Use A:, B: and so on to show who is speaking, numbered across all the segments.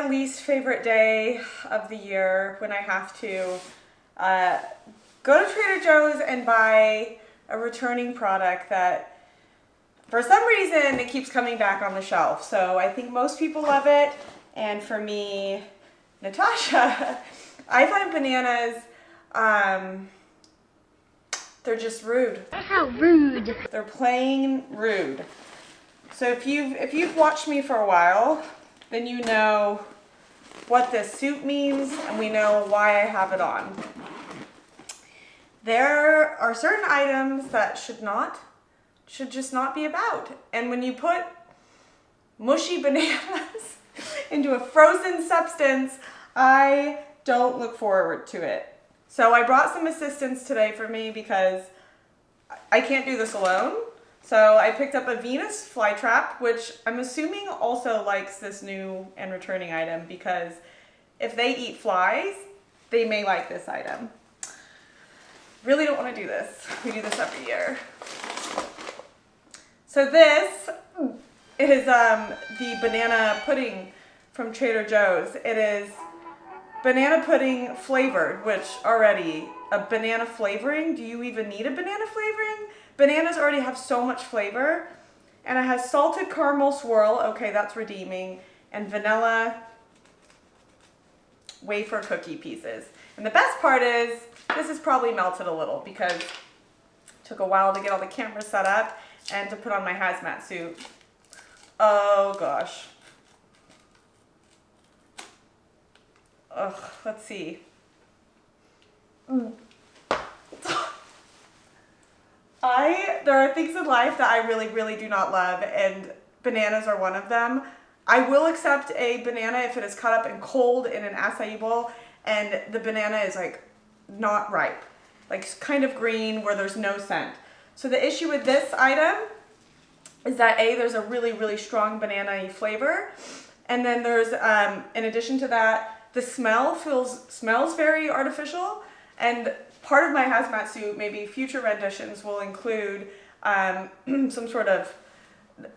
A: least favorite day of the year when I have to go to Trader Joe's and buy a returning product that for some reason it keeps coming back on the shelf. So I think most people love it. And for me, Natasha, I find bananas, they're just rude.
B: How rude.
A: They're plain rude. So if you've watched me for a while, then you know what this suit means and we know why I have it on. There are certain items that should just not be about. And when you put mushy bananas into a frozen substance, I don't look forward to it. So I brought some assistance today for me because I can't do this alone. So I picked up a Venus flytrap, which I'm assuming also likes this new and returning item because if they eat flies, they may like this item. Really don't want to do this. We do this every year. So this is the banana pudding from Trader Joe's. It is banana pudding flavored, which already, a banana flavoring, do you even need a banana flavoring? Bananas already have so much flavor. And it has salted caramel swirl, okay, that's redeeming, and vanilla wafer cookie pieces. And the best part is, this is probably melted a little because it took a while to get all the cameras set up and to put on my hazmat suit. Oh gosh. Ugh, let's see. There are things in life that I really, really do not love, and bananas are one of them. I will accept a banana if it is cut up and cold in an acai bowl, and the banana is like not ripe, like kind of green where there's no scent. So the issue with this item is that there's a really, really strong banana-y flavor, and then there's, in addition to that, the smell smells very artificial, and part of my hazmat suit, maybe future renditions, will include some sort of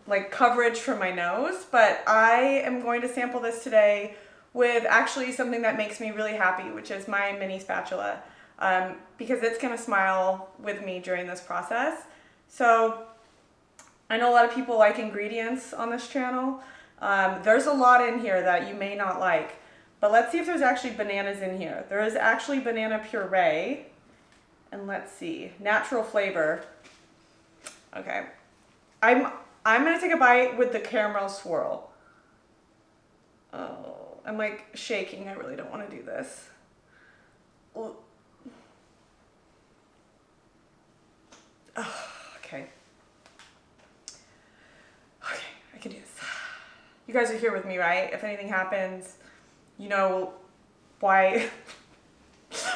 A: like coverage for my nose, but I am going to sample this today with actually something that makes me really happy, which is my mini spatula, because it's going to smile with me during this process. So I know a lot of people like ingredients on this channel. There's a lot in here that you may not like, but let's see if there's actually bananas in here. There is actually banana puree, and let's see, natural flavor. Okay, I'm gonna take a bite with the caramel swirl. Oh, I'm like shaking. I really don't want to do this. Oh, okay. Okay, I can do this. You guys are here with me, right? If anything happens, you know why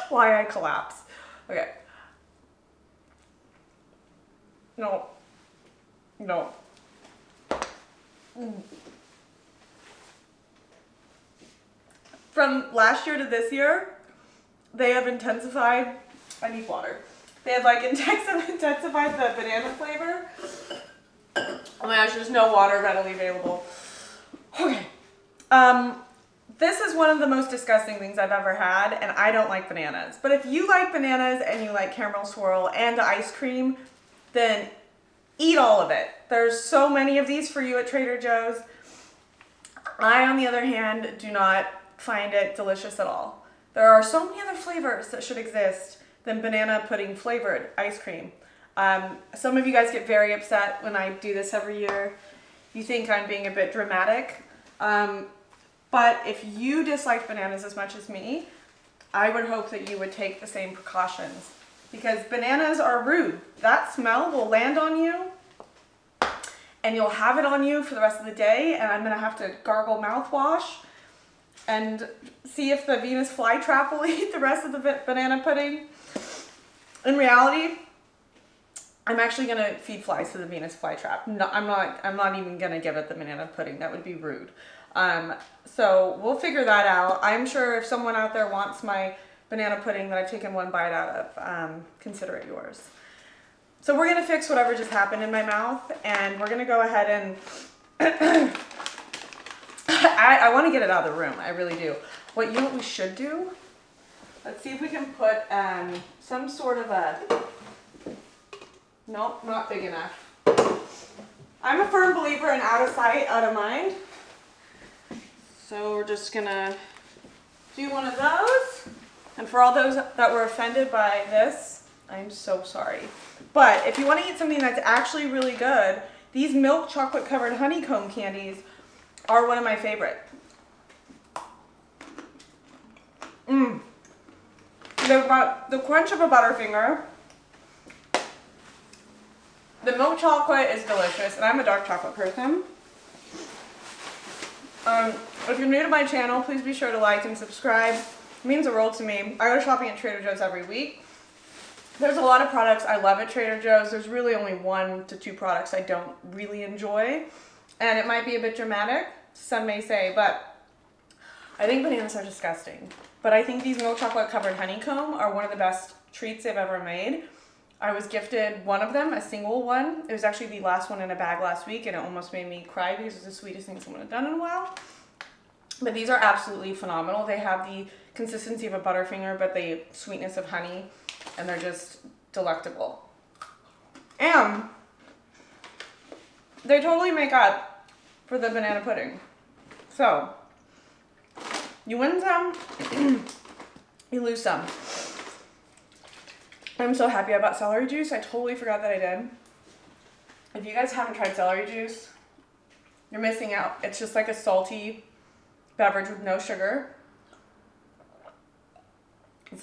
A: why I collapse. Okay. No. No. From last year to this year, they have intensified, I need water. They have like intensified the banana flavor. Oh my gosh, there's no water readily available. Okay. This is one of the most disgusting things I've ever had, and I don't like bananas. But if you like bananas and you like caramel swirl and ice cream, then eat all of it. There's so many of these for you at Trader Joe's. I, on the other hand, do not find it delicious at all. There are so many other flavors that should exist than banana pudding flavored ice cream. Some of you guys get very upset when I do this every year. You think I'm being a bit dramatic. But if you dislike bananas as much as me, I would hope that you would take the same precautions, because bananas are rude. That smell will land on you and you'll have it on you for the rest of the day, and I'm gonna have to gargle mouthwash and see if the Venus flytrap will eat the rest of the banana pudding. In reality, I'm actually gonna feed flies to the Venus flytrap. No, I'm not even gonna give it the banana pudding. That would be rude. So we'll figure that out. I'm sure if someone out there wants my banana pudding that I've taken one bite out of, consider it yours. So we're gonna fix whatever just happened in my mouth, and we're gonna go ahead and I want to get it out of the room. I really do. You know what we should do? Let's see if we can put some sort of a, nope, not big enough. I'm a firm believer in out of sight, out of mind. So we're just gonna do one of those. And for all those that were offended by this, I'm so sorry. But if you want to eat something that's actually really good, these milk chocolate covered honeycomb candies are one of my favorite. They've got the crunch of a Butterfinger. The milk chocolate is delicious, and I'm a dark chocolate person. If you're new to my channel, please be sure to like and subscribe. It means the world to me. I go shopping at Trader Joe's every week. There's a lot of products I love at Trader Joe's. There's really only 1 to 2 products I don't really enjoy. And it might be a bit dramatic, some may say, but I think bananas are disgusting. But I think these milk chocolate covered honeycomb are one of the best treats they've ever made. I was gifted one of them, a single one. It was actually the last one in a bag last week, and it almost made me cry because it's the sweetest thing someone had done in a while. But these are absolutely phenomenal. They have the consistency of a Butterfinger, but the sweetness of honey, and they're just delectable. And they totally make up for the banana pudding. So, you win some, you lose some. I'm so happy I bought celery juice. I totally forgot that I did. If you guys haven't tried celery juice, you're missing out. It's just like a salty beverage with no sugar. It's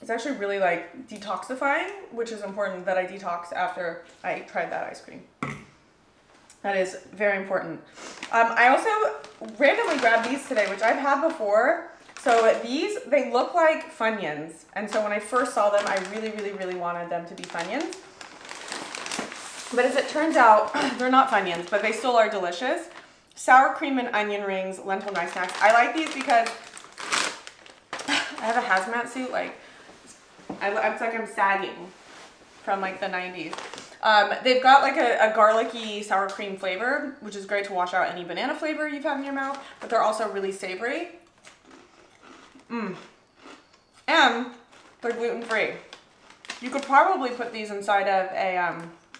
A: actually really like detoxifying, which is important that I detox after I tried that ice cream. That is very important. I also randomly grabbed these today, which I've had before. So these, they look like Funyuns. And so when I first saw them, I really, really, really wanted them to be Funyuns. But as it turns out, they're not Funyuns, but they still are delicious. Sour cream and onion rings, lentil nice snacks. I like these because I have a hazmat suit. Like, it's like I'm sagging from like the 90s. They've got like a garlicky sour cream flavor, which is great to wash out any banana flavor you've had in your mouth, but they're also really savory. And they're gluten-free. You could probably put these inside of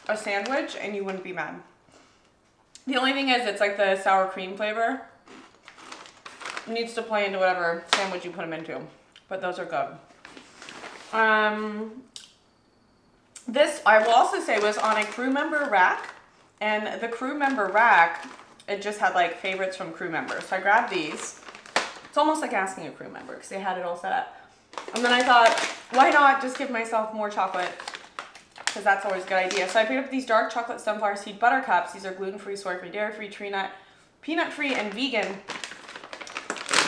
A: a sandwich and you wouldn't be mad. The only thing is it's like the sour cream flavor. It needs to play into whatever sandwich you put them into, but those are good. This, I will also say, was on a crew member rack, and the crew member rack, it just had like favorites from crew members. So I grabbed these. It's almost like asking a crew member because they had it all set up. And then I thought, why not just give myself more chocolate? Because that's always a good idea. So I picked up these dark chocolate sunflower seed butter cups. These are gluten-free, soy-free, dairy-free, tree nut, peanut-free, and vegan.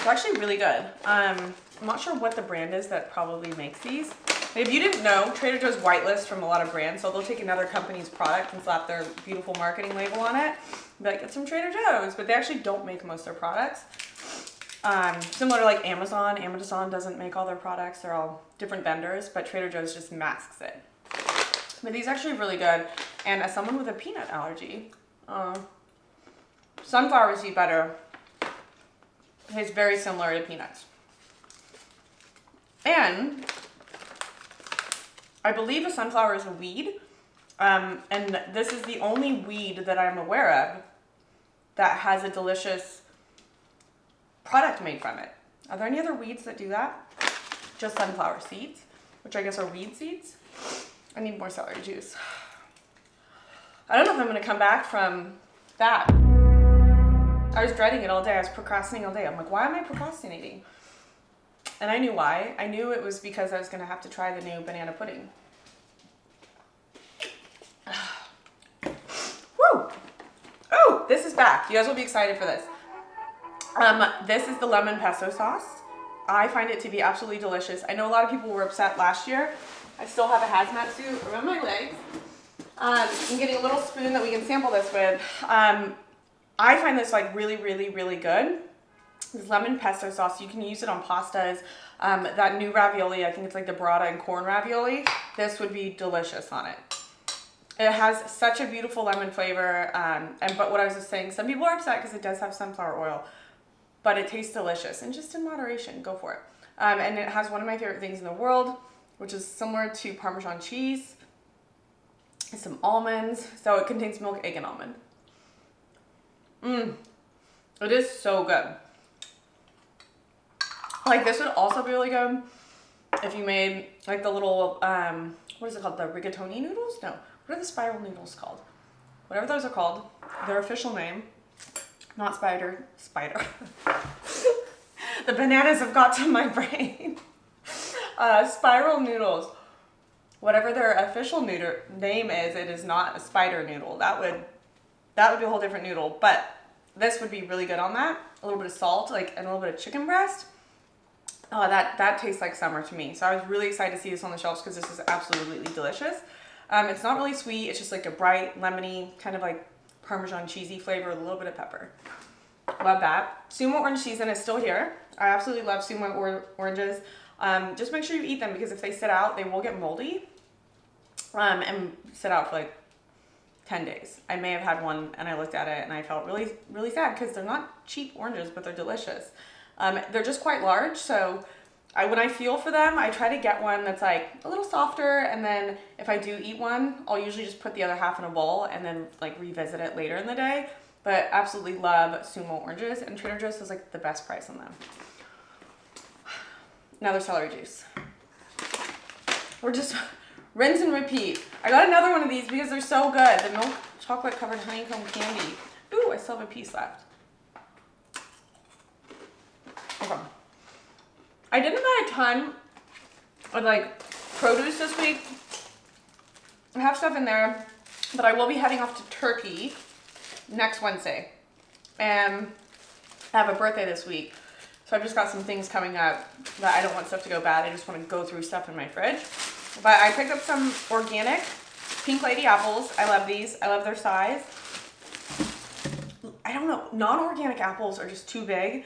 A: They're actually really good. I'm not sure what the brand is that probably makes these. If you didn't know, Trader Joe's whitelist from a lot of brands, so they'll take another company's product and slap their beautiful marketing label on it. Be like, it's from Trader Joe's, but they actually don't make most of their products. Similar to like Amazon. Amazon doesn't make all their products. They're all different vendors, but Trader Joe's just masks it. But these are actually really good. And as someone with a peanut allergy, sunflower seed butter tastes very similar to peanuts. And I believe a sunflower is a weed. And this is the only weed that I'm aware of that has a delicious product made from it. Are there any other weeds that do that? Just sunflower seeds, which I guess are weed seeds. I need more celery juice. I don't know if I'm gonna come back from that. I was dreading it all day. I was procrastinating all day. I'm like, why am I procrastinating? And I knew why. I knew it was because I was gonna have to try the new banana pudding. Woo! Oh, this is back. You guys will be excited for this. This is the lemon pesto sauce. I find it to be absolutely delicious. I know a lot of people were upset last year. I still have a hazmat suit around my legs. I'm getting a little spoon that we can sample this with. I find this like really, really, really good. This lemon pesto sauce, you can use it on pastas. That new ravioli, I think it's like the burrata and corn ravioli. This would be delicious on it. It has such a beautiful lemon flavor. But what I was just saying, some people are upset because it does have sunflower oil. but it tastes delicious and just in moderation. Go for it. And it has one of my favorite things in the world, which is similar to Parmesan cheese. Some almonds. So it contains milk, egg, and almond. It is so good. Like, this would also be really good if you made like the little, what is it called? The rigatoni noodles? No. What are the spiral noodles called? Whatever those are called. Their official name. Not spider. The bananas have got to my brain. Spiral noodles. Whatever their official name is, it is not a spider noodle. That would be a whole different noodle. But this would be really good on that. A little bit of salt, like, and a little bit of chicken breast. Oh, that tastes like summer to me. So I was really excited to see this on the shelves because this is absolutely delicious. It's not really sweet. It's just like a bright, lemony, kind of like Parmesan cheesy flavor with a little bit of pepper. Love that. Sumo orange season is still here. I absolutely love Sumo oranges. Just make sure you eat them because if they sit out, they will get moldy and sit out for like 10 days. I may have had one and I looked at it and I felt really, really sad because they're not cheap oranges, but they're delicious. They're just quite large, so when I feel for them, I try to get one that's like a little softer, and then if I do eat one, I'll usually just put the other half in a bowl and then like revisit it later in the day. But absolutely love Sumo oranges, and Trader Joe's has like the best price on them. Another celery juice. We're just rinse and repeat. I got another one of these because they're so good. The milk chocolate covered honeycomb candy. Ooh, I still have a piece left. Okay. I didn't buy a ton of like produce this week. I have stuff in there, but I will be heading off to Turkey next Wednesday. And I have a birthday this week. So I've just got some things coming up that I don't want stuff to go bad. I just want to go through stuff in my fridge. But I picked up some organic Pink Lady apples. I love these. I love their size. I don't know. Non-organic apples are just too big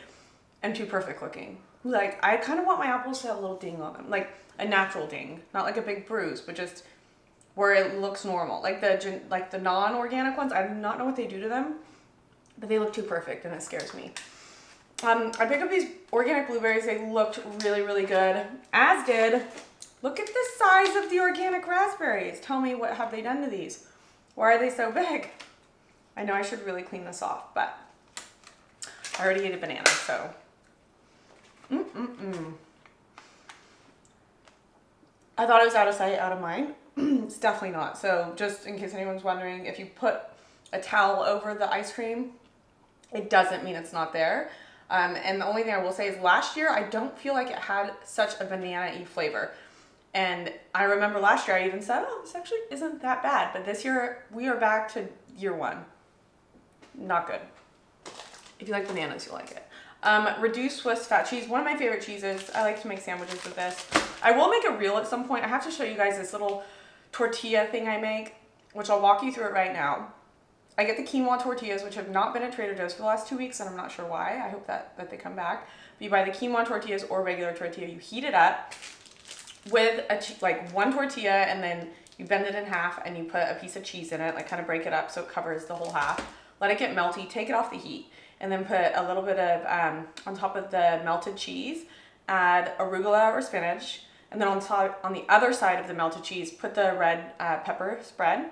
A: and too perfect looking. Like, I kind of want my apples to have a little ding on them. Like a natural ding. Not like a big bruise, but just where it looks normal. Like the non-organic ones, I do not know what they do to them, but they look too perfect and it scares me. I picked up these organic blueberries. They looked really, really good. As did, look at the size of the organic raspberries. Tell me, what have they done to these? Why are they so big? I know I should really clean this off, but I already ate a banana, so. I thought it was out of sight, out of mind. It's definitely not. So just in case anyone's wondering, if you put a towel over the ice cream, it doesn't mean it's not there. And the only thing I will say is last year, I don't feel like it had such a banana-y flavor. And I remember last year I even said, oh, this actually isn't that bad. But this year, we are back to year one. Not good. If you like bananas, you'll like it. Reduced Swiss fat cheese, one of my favorite cheeses. I like to make sandwiches with this. I will make a reel at some point. I have to show you guys this little tortilla thing I make, which I'll walk you through it right now. I get the quinoa tortillas, which have not been at Trader Joe's for the last 2 weeks, and I'm not sure why. I hope that they come back. But you buy the quinoa tortillas or regular tortilla. You heat it up with like one tortilla, and then you bend it in half, and you put a piece of cheese in it, like kind of break it up so it covers the whole half. Let it get melty. Take it off the heat, and then put a little bit of on top of the melted cheese. Add arugula or spinach, and then on the other side of the melted cheese, put the red pepper spread.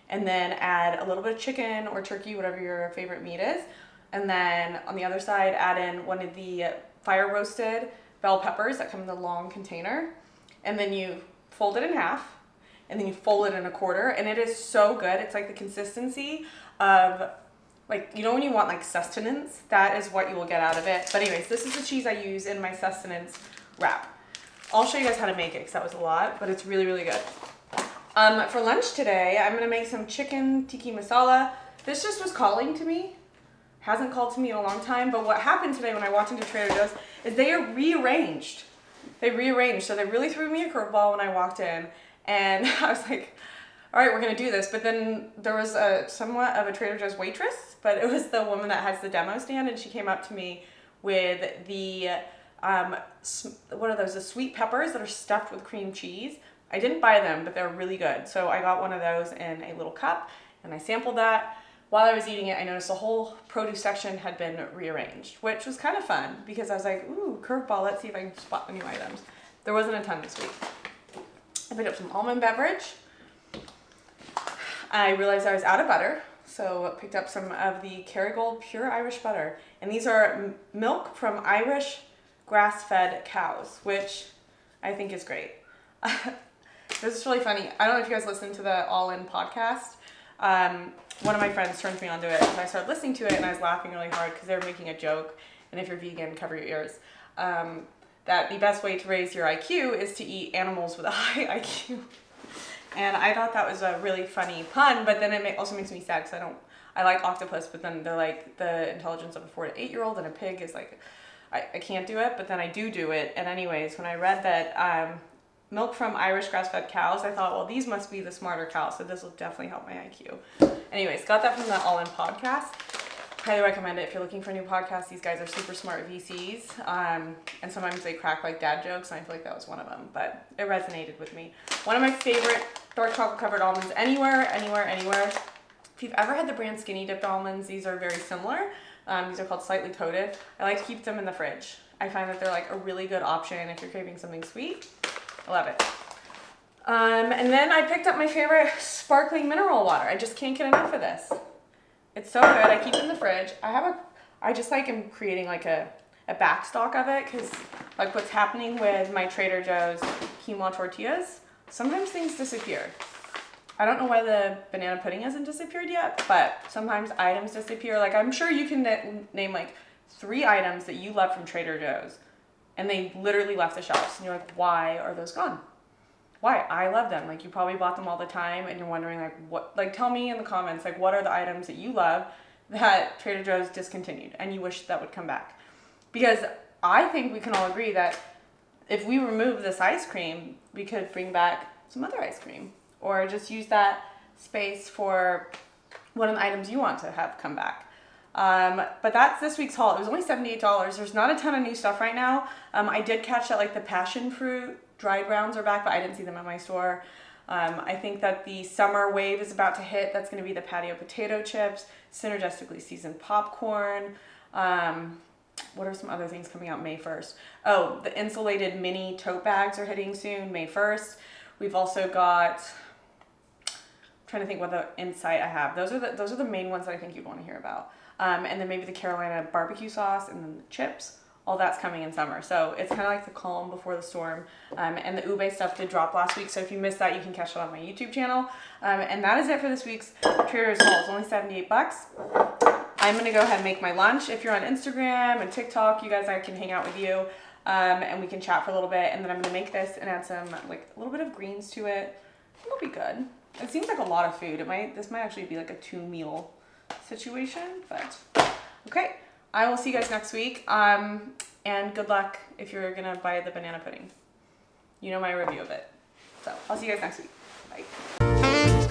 A: And then add a little bit of chicken or turkey, whatever your favorite meat is. And then on the other side, add in one of the fire roasted bell peppers that come in the long container. And then you fold it in half, and then you fold it in a quarter. And it is so good. It's like the consistency of, like, you know when you want like sustenance? That is what you will get out of it. But anyways, this is the cheese I use in my sustenance wrap. I'll show you guys how to make it because that was a lot, but it's really, really good. For lunch today, I'm going to make some chicken tikka masala. This just was calling to me. Hasn't called to me in a long time, but what happened today when I walked into Trader Joe's is they are rearranged. They rearranged, so they really threw me a curveball when I walked in, and I was like, all right, we're going to do this. But then there was somewhat of a Trader Joe's waitress, but it was the woman that has the demo stand, and she came up to me with the, what are those, the sweet peppers that are stuffed with cream cheese. I didn't buy them, but they're really good. So I got one of those in a little cup, and I sampled that. while I was eating it, I noticed the whole produce section had been rearranged, which was kind of fun because I was like, ooh, curveball, let's see if I can spot the new items. There wasn't a ton this week. I picked up some almond beverage. I realized I was out of butter, so picked up some of the Kerrygold Pure Irish Butter. And these are milk from Irish grass-fed cows, which I think is great. This is really funny. I don't know if you guys listen to the All In podcast. One of my friends turned me onto it, and I started listening to it, and I was laughing really hard because they were making a joke, and if you're vegan, cover your ears, that the best way to raise your IQ is to eat animals with a high IQ. And I thought that was a really funny pun, but then it also makes me sad because I like octopus, but then they're like the intelligence of a 4 to 8 year old, and a pig is like, I can't do it, but then I do it. And anyways, when I read that milk from Irish grass-fed cows, I thought, well, these must be the smarter cows, so this will definitely help my IQ. Anyways, got that from the All In podcast. Highly recommend it if you're looking for a new podcast. These guys are super smart VCs, and sometimes they crack like dad jokes, and I feel like that was one of them, but it resonated with me. One of my favorite dark chocolate covered almonds anywhere. If you've ever had the brand Skinny Dipped almonds, these are very similar. These are called Slightly Coated. I like to keep them in the fridge. I find that they're like a really good option if you're craving something sweet. I love it. And then I picked up my favorite sparkling mineral water. I just can't get enough of this. It's so good. I keep it in the fridge. I just like am creating like a backstock of it because like what's happening with my Trader Joe's quinoa tortillas, sometimes things disappear. I don't know why the banana pudding hasn't disappeared yet, but sometimes items disappear. Like I'm sure you can name like 3 items that you love from Trader Joe's and they literally left the shelves and you're like, why are those gone? Why? I love them. Like you probably bought them all the time and you're wondering like what, like tell me in the comments, like what are the items that you love that Trader Joe's discontinued and you wish that would come back? Because I think we can all agree that if we remove this ice cream, we could bring back some other ice cream or just use that space for one of the items you want to have come back. But that's this week's haul. It was only $78. There's not a ton of new stuff right now. I did catch that like the passion fruit dried rounds are back, but I didn't see them at my store. I think that the summer wave is about to hit. That's going to be the patio potato chips, synergistically seasoned popcorn. What are some other things coming out May 1st? Oh, the insulated mini tote bags are hitting soon, May 1st. We've also got, I'm trying to think what the insight I have. Those are the main ones that I think you'd want to hear about. And then maybe the Carolina barbecue sauce and then the chips. All that's coming in summer. So it's kind of like the calm before the storm. And the ube stuff did drop last week. So if you missed that, you can catch it on my YouTube channel. And that is it for this week's Trader's haul. It's only $78. I'm going to go ahead and make my lunch. If you're on Instagram and TikTok, you guys, I can hang out with you. And we can chat for a little bit. And then I'm going to make this and add some, like a little bit of greens to it. It'll be good. It seems like a lot of food. This might actually be like a 2-meal situation, but okay. I will see you guys next week, and good luck if you're going to buy the banana pudding. You know my review of it. So I'll see you guys next week. Bye.